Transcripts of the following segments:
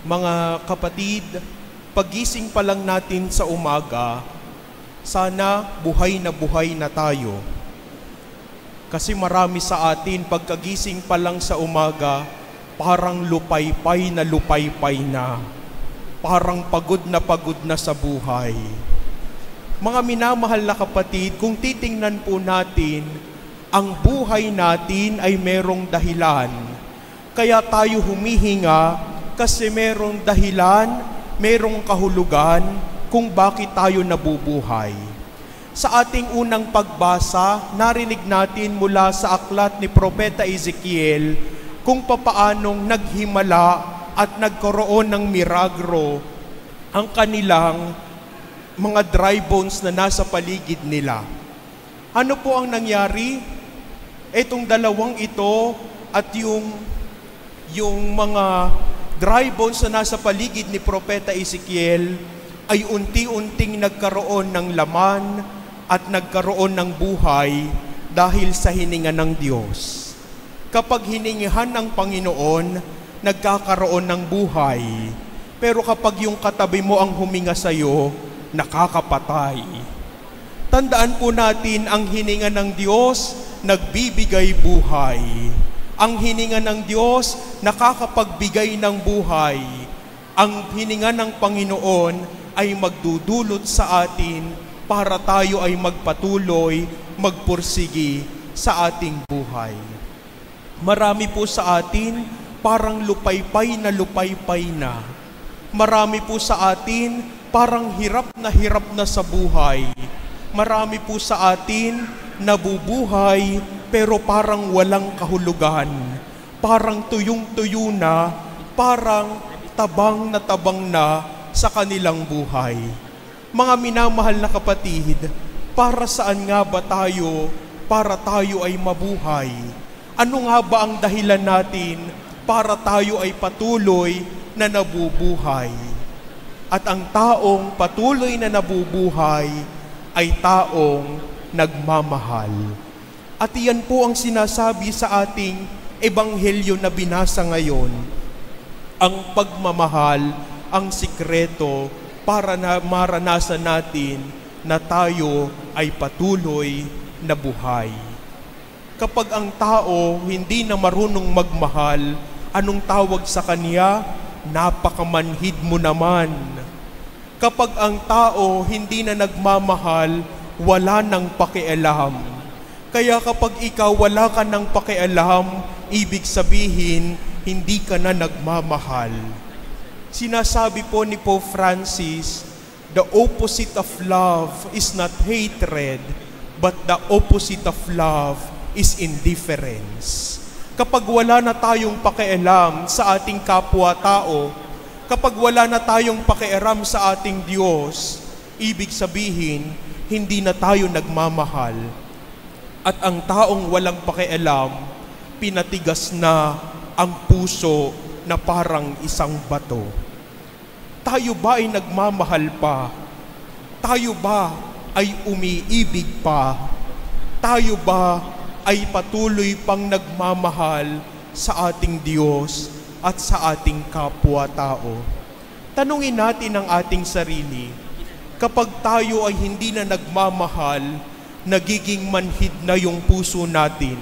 Mga kapatid, pagising pa lang natin sa umaga, sana buhay na tayo. Kasi marami sa atin, pagkagising pa lang sa umaga, parang lupaypay na. Parang pagod na sa buhay. Mga minamahal na kapatid, kung titingnan po natin, ang buhay natin ay merong dahilan. Kaya tayo humihinga kasi merong dahilan, merong kahulugan kung bakit tayo nabubuhay. Sa ating unang pagbasa, narinig natin mula sa aklat ni Propeta Ezekiel kung papaanong naghimala at nagkaroon ng milagro ang kanilang mga dry bones na nasa paligid nila. Ano po ang nangyari? Itong dalawang ito at yung mga dry bones na nasa paligid ni Propeta Ezekiel ay unti-unting nagkaroon ng laman at nagkaroon ng buhay dahil sa hininga ng Diyos. Kapag hiningihan ng Panginoon, nagkakaroon ng buhay. Pero kapag yung katabi mo ang huminga sa iyo, nakakapatay. Tandaan po natin, ang hininga ng Diyos, nagbibigay buhay. Ang hininga ng Diyos, nakakapagbigay ng buhay. Ang hininga ng Panginoon ay magdudulot sa atin para tayo ay magpatuloy, magpursigi sa ating buhay. Marami po sa atin, parang lupaypay na. Marami po sa atin, parang hirap na sa buhay. Marami po sa atin, nabubuhay, pero parang walang kahulugan. Parang tuyong-tuyo na, parang tabang na sa kanilang buhay. Mga minamahal na kapatid, para saan nga ba tayo para tayo ay mabuhay? Ano nga ba ang dahilan natin para tayo ay patuloy na nabubuhay? At ang taong patuloy na nabubuhay ay taong nagmamahal. At iyan po ang sinasabi sa ating ebanghelyo na binasa ngayon. Ang pagmamahal, ang sikreto para na maranasan natin na tayo ay patuloy na buhay. Kapag ang tao hindi na marunong magmahal, anong tawag sa kanya? Napakamanhid mo naman. Kapag ang tao hindi na nagmamahal, wala nang pakialam. Kaya kapag ikaw wala ka ng pakialam, ibig sabihin, hindi ka na nagmamahal. Sinasabi po ni Pope Francis, the opposite of love is not hatred, but the opposite of love is indifference. Kapag wala na tayong pakialam sa ating kapwa-tao, kapag wala na tayong pakialam sa ating Diyos, ibig sabihin, hindi na tayo nagmamahal. At ang taong walang pakialam, pinatigas na ang puso na parang isang bato. Tayo ba ay nagmamahal pa? Tayo ba ay umiibig pa? Tayo ba ay patuloy pang nagmamahal sa ating Diyos at sa ating kapwa-tao? Tanungin natin ang ating sarili, kapag tayo ay hindi na nagmamahal, nagiging manhid na yung puso natin.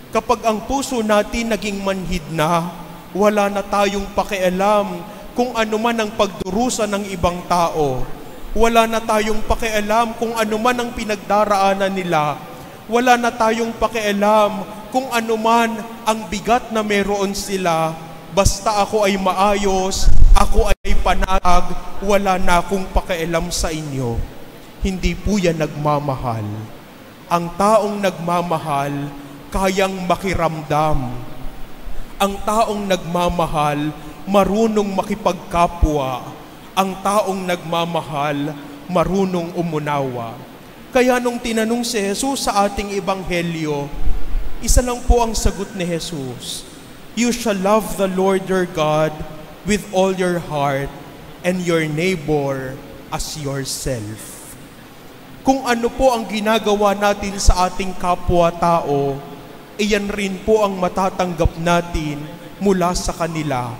Kapag ang puso natin naging manhid na, wala na tayong pakialam kung ano man ang pagdurusa ng ibang tao. Wala na tayong pakialam kung ano man ang pinagdaraanan nila. Wala na tayong pakialam kung ano man ang bigat na meron sila. Basta ako ay maayos, ako ay panatag, wala na akong pakialam sa inyo. Hindi po yan nagmamahal. Ang taong nagmamahal, kayang makiramdam. Ang taong nagmamahal, marunong makipagkapwa. Ang taong nagmamahal, marunong umunawa. Kaya nung tinanong si Jesus sa ating ebanghelyo, isa lang po ang sagot ni Jesus. You shall love the Lord your God with all your heart and your neighbor as yourself. Kung ano po ang ginagawa natin sa ating kapwa-tao, iyan rin po ang matatanggap natin mula sa kanila.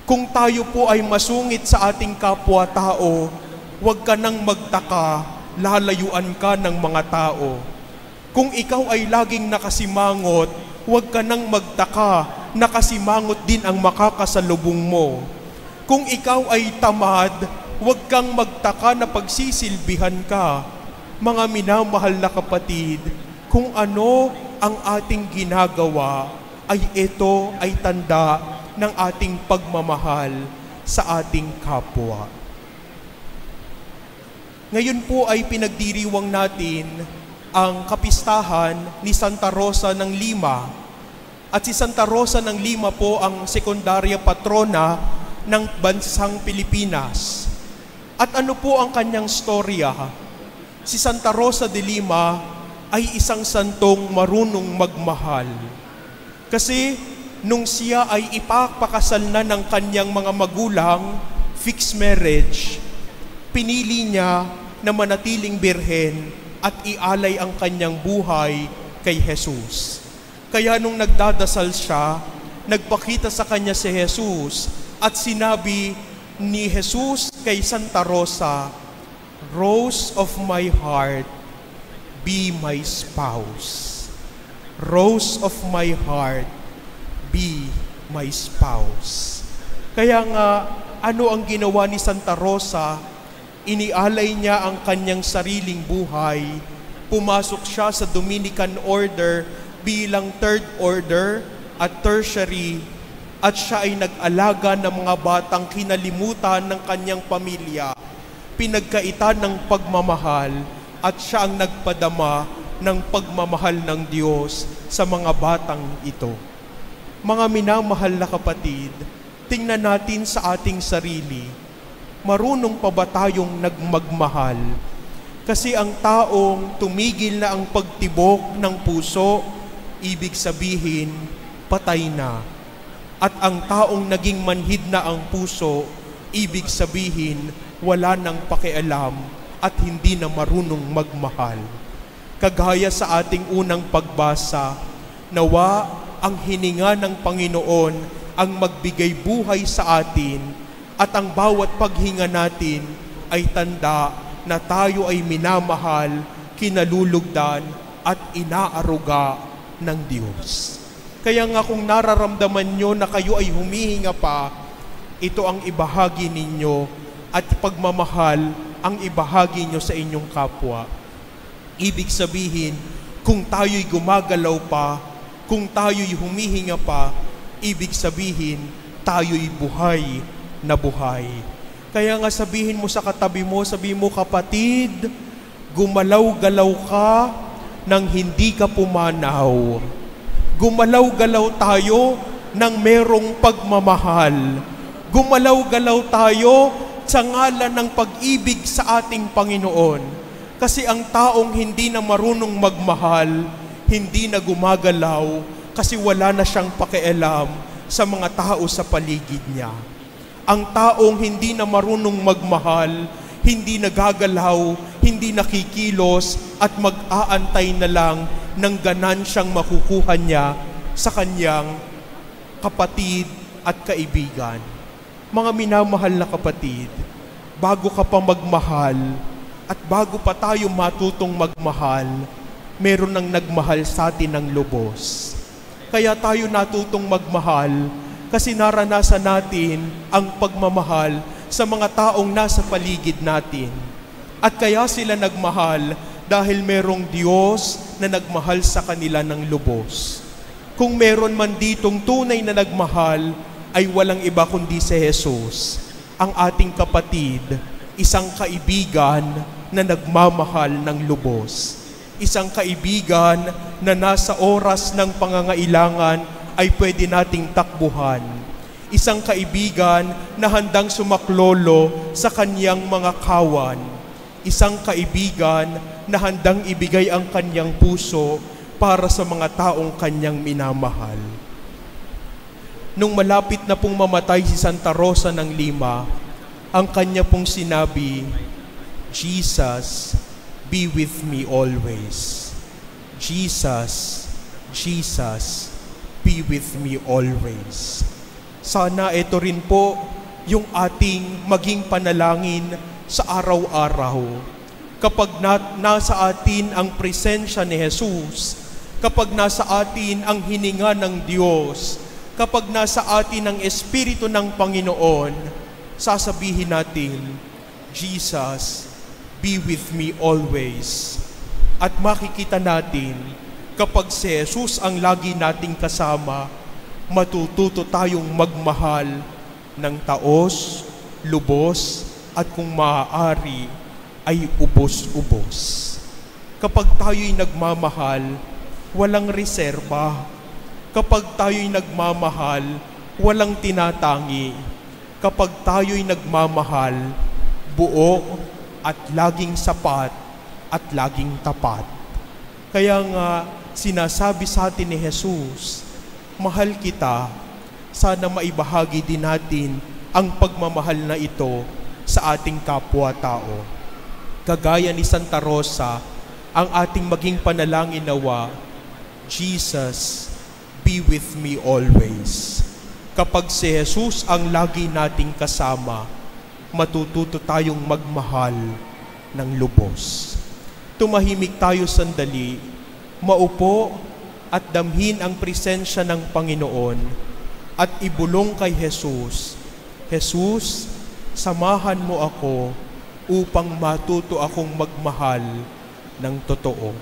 Kung tayo po ay masungit sa ating kapwa-tao, huwag ka nang magtaka, lalayuan ka ng mga tao. Kung ikaw ay laging nakasimangot, huwag ka nang magtaka, nakasimangot din ang makakasalubong mo. Kung ikaw ay tamad, huwag kang magtaka na pagsisilbihan ka. Mga minamahal na kapatid, kung ano ang ating ginagawa, ay ito ay tanda ng ating pagmamahal sa ating kapwa. Ngayon po ay pinagdiriwang natin ang kapistahan ni Santa Rosa ng Lima. At si Santa Rosa ng Lima po ang sekundarya patrona ng bansang Pilipinas. At ano po ang kanyang storya? Si Santa Rosa de Lima ay isang santong marunong magmahal. Kasi nung siya ay ipapakasal na ng kanyang mga magulang, fixed marriage, pinili niya na manatiling birhen at ialay ang kanyang buhay kay Jesus. Kaya nung nagdadasal siya, nagpakita sa kanya si Jesus at sinabi ni Jesus kay Santa Rosa, "Rose of my heart, be my spouse. Rose of my heart, be my spouse." Kaya nga, ano ang ginawa ni Santa Rosa? Inialay niya ang kanyang sariling buhay. Pumasok siya sa Dominican Order bilang third order at tertiary, at siya ay nag-alaga ng mga batang kinalimutan ng kanyang pamilya. Pinagkaitan ng pagmamahal at siya ang nagpadama ng pagmamahal ng Diyos sa mga batang ito. Mga minamahal na kapatid, tingnan natin sa ating sarili. Marunong pa ba tayong nagmagmahal? Kasi ang taong tumigil na ang pagtibok ng puso, ibig sabihin, patay na. At ang taong naging manhid na ang puso, ibig sabihin, wala nang pakialam at hindi na marunong magmahal. Kagaya sa ating unang pagbasa, nawa ang hininga ng Panginoon ang magbigay buhay sa atin, at ang bawat paghinga natin ay tanda na tayo ay minamahal, kinalulugdan at inaaruga ng Diyos. Kaya nga kung nararamdaman nyo na kayo ay humihinga pa, ito ang ibahagi ninyo at pagmamahal ang ibahagi nyo sa inyong kapwa. Ibig sabihin, kung tayo'y gumagalaw pa, kung tayo'y humihinga pa, ibig sabihin, tayo'y buhay na buhay. Kaya nga sabihin mo sa katabi mo, sabihin mo, "Kapatid, gumalaw-galaw ka nang hindi ka pumanaw. Gumalaw-galaw tayo nang merong pagmamahal. Gumalaw-galaw tayo sa ngalan ng pag-ibig sa ating Panginoon. Kasi ang taong hindi na marunong magmahal, hindi na gumagalaw kasi wala na siyang pakialam sa mga tao sa paligid niya. Ang taong hindi na marunong magmahal, hindi nagagalaw, hindi nakikilos at mag-aantay na lang ng ganansyang makukuha niya sa kanyang kapatid at kaibigan. Mga minamahal na kapatid, bago ka pa magmahal at bago pa tayo matutong magmahal, meron nang nagmahal sa atin ng lubos. Kaya tayo natutong magmahal kasi naranasan natin ang pagmamahal sa mga taong nasa paligid natin. At kaya sila nagmahal dahil merong Diyos na nagmahal sa kanila ng lubos. Kung meron man ditong tunay na nagmahal, ay walang iba kundi si Jesus, ang ating kapatid, isang kaibigan na nagmamahal ng lubos. Isang kaibigan na nasa oras ng pangangailangan ay pwede nating takbuhan. Isang kaibigan na handang sumaklolo sa kanyang mga kawan. Isang kaibigan na handang ibigay ang kanyang puso para sa mga taong kanyang minamahal. Nung malapit na pong mamatay si Santa Rosa ng Lima, ang kanya pong sinabi, "Jesus, be with me always. Jesus, Jesus, be with me always." Sana ito rin po yung ating maging panalangin sa araw-araw. Kapag nasa atin ang presensya ni Jesus, kapag nasa atin ang hininga ng Diyos, kapag nasa atin ang Espiritu ng Panginoon, sasabihin natin, Jesus, be with me always. At makikita natin, kapag si Jesus ang lagi nating kasama, matututo tayong magmahal ng taos, lubos, at kung maaari, ay ubos-ubos. Kapag tayo'y nagmamahal, walang reserba. Kapag tayo'y nagmamahal, walang tinatangi. Kapag tayo'y nagmamahal, buo at laging sapat at laging tapat. Kaya nga, sinasabi sa atin ni Jesus, mahal kita, sana maibahagi din natin ang pagmamahal na ito sa ating kapwa-tao. Kagaya ni Santa Rosa, ang ating maging panalangin nawa, Jesus, be with me always. Kapag si Jesus ang lagi nating kasama, matututo tayong magmahal ng lubos. Tumahimik tayo sandali, maupo at damhin ang presensya ng Panginoon at ibulong kay Jesus, Jesus, samahan mo ako upang matuto akong magmahal ng totoo.